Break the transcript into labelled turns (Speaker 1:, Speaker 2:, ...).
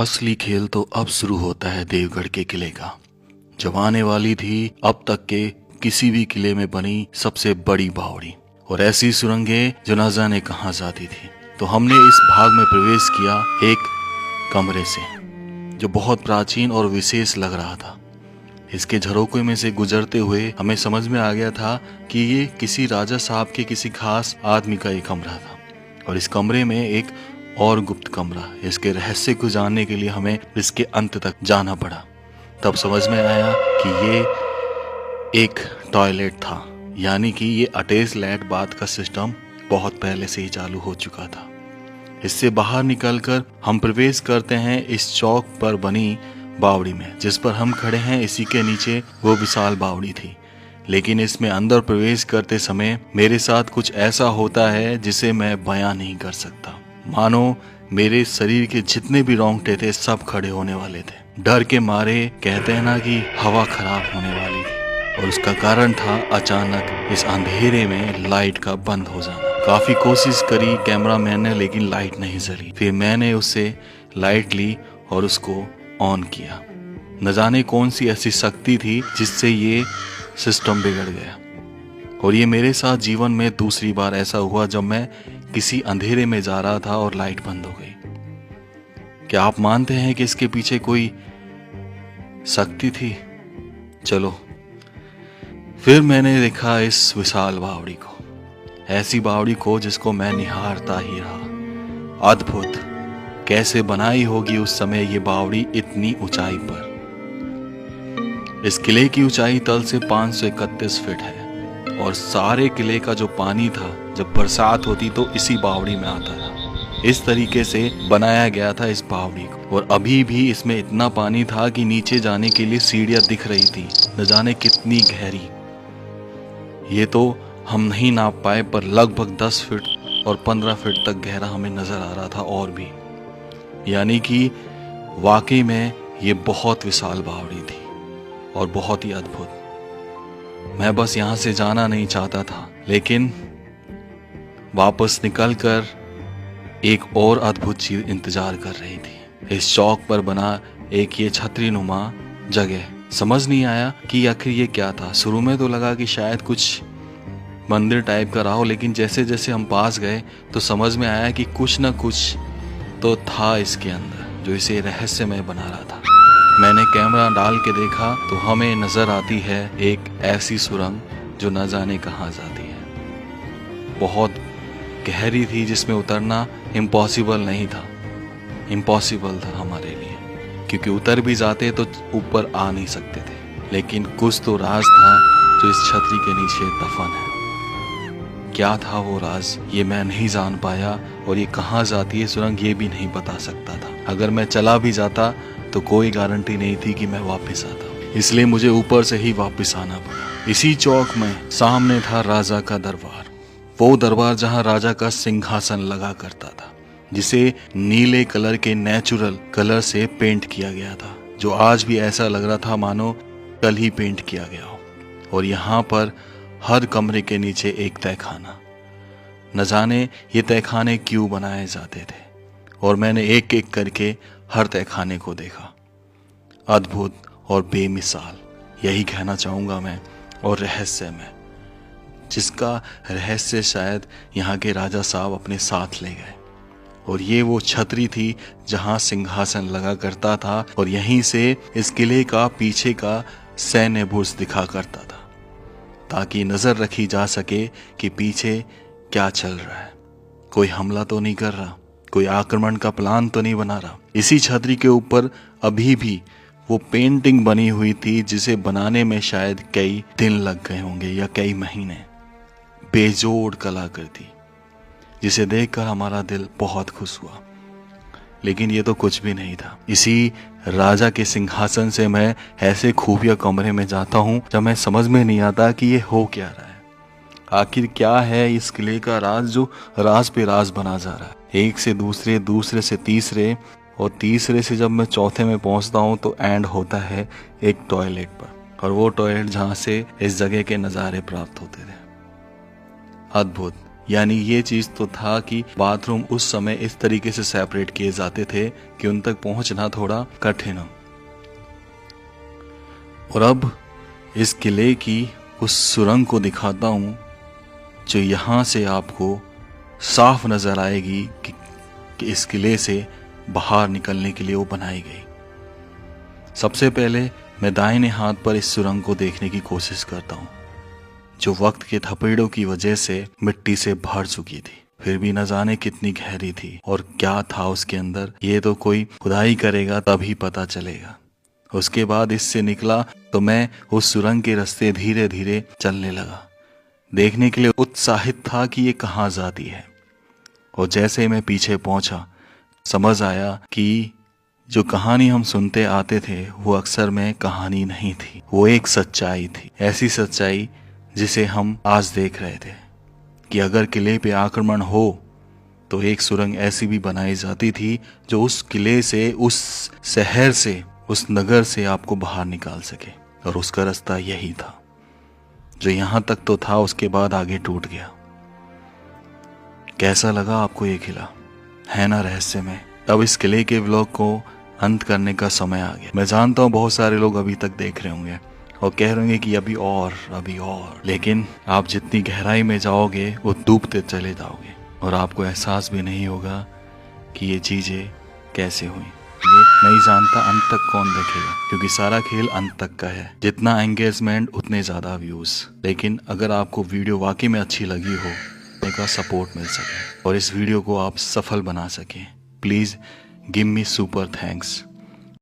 Speaker 1: असली खेल तो अब शुरू होता है देवगढ़ के किले का, जब आने वाली थी अब तक के किसी भी किले में बनी सबसे बड़ी बावड़ी और ऐसी सुरंगें जो न जाने कहां जाती थी। तो हमने इस भाग में प्रवेश किया एक कमरे से जो बहुत प्राचीन और विशेष लग रहा था। इसके झरोखे में से गुजरते हुए हमें समझ में आ गया था कि ये किसी राजा साहब के किसी खास आदमी का एक कमरा था और इस कमरे में एक और गुप्त कमरा। इसके रहस्य को जानने के लिए हमें इसके अंत तक जाना पड़ा। तब समझ में आया कि ये एक टॉयलेट था, यानी कि ये अटैच लैट बाथ का सिस्टम बहुत पहले से ही चालू हो चुका था। इससे बाहर निकलकर हम प्रवेश करते हैं इस चौक पर बनी बावड़ी में, जिस पर हम खड़े हैं। इसी के नीचे वो विशाल बावड़ी थी, लेकिन इसमें अंदर प्रवेश करते समय मेरे साथ कुछ ऐसा होता है जिसे मैं बयां नहीं कर सकता। मानो मेरे शरीर के जितने भी रोंगटे थे सब खड़े होने वाले थे। डर के मारे कहते हैं ना कि हवा खराब होने वाली थी, और उसका कारण था अचानक इस अंधेरे में लाइट का बंद हो जाना। काफी कोशिश करी कैमरामैन ने, लेकिन लाइट नहीं जली। फिर मैंने उससे लाइट ली और उसको ऑन किया। न जाने कौन सी ऐसी शक्ति थी जिससे ये सिस्टम बिगड़ गया। और ये मेरे साथ जीवन में दूसरी बार ऐसा हुआ जब मैं किसी अंधेरे में जा रहा था और लाइट बंद हो गई। क्या आप मानते हैं कि इसके पीछे कोई शक्ति थी? चलो, फिर मैंने देखा इस विशाल बावड़ी को, ऐसी बावड़ी को जिसको मैं निहारता ही रहा। अद्भुत, कैसे बनाई होगी उस समय ये बावड़ी इतनी ऊंचाई पर। इस किले की ऊंचाई तल से 531 फीट है और सारे किले का जो पानी था जब बरसात होती तो इसी बावड़ी में आता था। इस तरीके से बनाया गया था इस बावड़ी को, और अभी भी इसमें इतना पानी था कि नीचे जाने के लिए सीढ़ियां दिख रही थी, न जाने कितनी गहरी। ये तो हम नहीं नाप पाए, पर लगभग 10 फीट और 15 फीट तक गहरा हमें नजर आ रहा था। और भी यानी कि वाकई में ये बहुत विशाल बावड़ी थी और बहुत ही अद्भुत। मैं बस यहाँ से जाना नहीं चाहता था, लेकिन वापस निकलकर एक और अद्भुत चीज इंतजार कर रही थी। इस चौक पर बना एक ये छतरी नुमा जगह। समझ नहीं आया कि आखिर ये क्या था। शुरू में तो लगा कि शायद कुछ मंदिर टाइप का रहा हो, लेकिन जैसे जैसे हम पास गए तो समझ में आया कि कुछ न कुछ तो था इसके अंदर जो इसे रहस्यमय बना रहा था। मैंने कैमरा डाल के देखा तो हमें नजर आती है एक ऐसी सुरंग जो न जाने कहां जाती है। बहुत गहरी थी, जिसमें उतरना इम्पॉसिबल नहीं था। इम्पॉसिबल था हमारे लिए, क्योंकि उतर भी जाते तो ऊपर आ नहीं सकते थे। लेकिन कुछ तो राज था जो इस छतरी के नीचे दफन है। क्या था वो राज, ये मैं नहीं जान पाया, और ये कहाँ जाती है सुरंग ये भी नहीं बता सकता था। अगर मैं चला भी जाता तो कोई गारंटी नहीं थी कि मैं वापस आता, इसलिए मुझे ऊपर से ही वापस आना पड़ा। इसी चौक में सामने था राजा का दरबार, वो दरबार जहां राजा का सिंहासन लगा करता था, जिसे नीले कलर के नेचुरल कलर से पेंट किया गया था, जो आज भी ऐसा लग रहा था मानो कल ही पेंट किया गया हो। और यहाँ पर हर कमरे के नीचे एक तहखाना। न जाने ये तहखाने क्यों बनाए जाते थे, और मैंने एक एक करके हर तहखाने को देखा। अद्भुत और बेमिसाल, यही कहना चाहूँगा मैं, और रहस्यमय, जिसका रहस्य शायद यहाँ के राजा साहब अपने साथ ले गए। और ये वो छतरी थी जहाँ सिंहासन लगा करता था, और यहीं से इस किले का पीछे का सैन्य बुर्ज दिखा करता था, ताकि नजर रखी जा सके कि पीछे क्या चल रहा है। कोई हमला तो नहीं कर रहा, कोई आक्रमण का प्लान तो नहीं बना रहा। इसी छतरी के ऊपर अभी भी वो पेंटिंग बनी हुई थी, जिसे बनाने में शायद कई दिन लग गए होंगे या कई महीने। बेजोड़ कलाकृति, जिसे देखकर हमारा दिल बहुत खुश हुआ। लेकिन ये तो कुछ भी नहीं था। इसी राजा के सिंहासन से मैं ऐसे खुफिया कमरे में जाता हूँ जब मैं समझ में नहीं आता कि ये हो क्या रहा है। आखिर क्या है इस किले का राज जो राज पे राज बना जा रहा है। एक से दूसरे, दूसरे से तीसरे, और तीसरे से जब मैं चौथे में पहुंचता हूं तो एंड होता है एक टॉयलेट पर, और वो टॉयलेट जहां से इस जगह के नज़ारे प्राप्त होते थे। अद्भुत, यानी ये चीज तो था कि बाथरूम उस समय इस तरीके से सेपरेट किए जाते थे कि उन तक पहुंचना थोड़ा कठिन हो। और अब इस किले की उस सुरंग को दिखाता हूं जो यहां से आपको साफ नजर आएगी कि इस किले से बाहर निकलने के लिए वो बनाई गई। सबसे पहले मैं दाहिने हाथ पर इस सुरंग को देखने की कोशिश करता हूं, जो वक्त के थपेड़ों की वजह से मिट्टी से भर चुकी थी। फिर भी न जाने कितनी गहरी थी और क्या था उसके अंदर, ये तो कोई खुदाई करेगा तभी पता चलेगा। उसके बाद इससे निकला तो मैं उस सुरंग के रास्ते धीरे धीरे चलने लगा। देखने के लिए उत्साहित था कि ये कहाँ जाती है। और जैसे मैं पीछे पहुंचा समझ आया कि जो कहानी हम सुनते आते थे वो अक्सर में कहानी नहीं थी, वो एक सच्चाई थी। ऐसी सच्चाई जिसे हम आज देख रहे थे कि अगर किले पे आक्रमण हो तो एक सुरंग ऐसी भी बनाई जाती थी जो उस किले से, उस शहर से, उस नगर से आपको बाहर निकाल सके। और उसका रास्ता यही था जो यहां तक तो था, उसके बाद आगे टूट गया। कैसा लगा आपको ये किला, है ना रहस्यमय। अब इस किले के व्लॉग को अंत करने का समय आ गया। मैं जानता हूँ बहुत सारे लोग अभी तक देख रहे होंगे और कह रहे होंगे कि अभी और, लेकिन आप जितनी गहराई में जाओगे वो डूबते चले जाओगे और आपको एहसास भी नहीं होगा कि ये चीजें कैसे हुई। ये नहीं जानता अंत तक कौन देखेगा, क्योंकि सारा खेल अंत तक का है। जितना एंगेजमेंट उतने ज्यादा व्यूज। लेकिन अगर आपको वीडियो वाकई में अच्छी लगी हो, का सपोर्ट मिल सके और इस वीडियो को आप सफल बना सकें, please give me super thanks.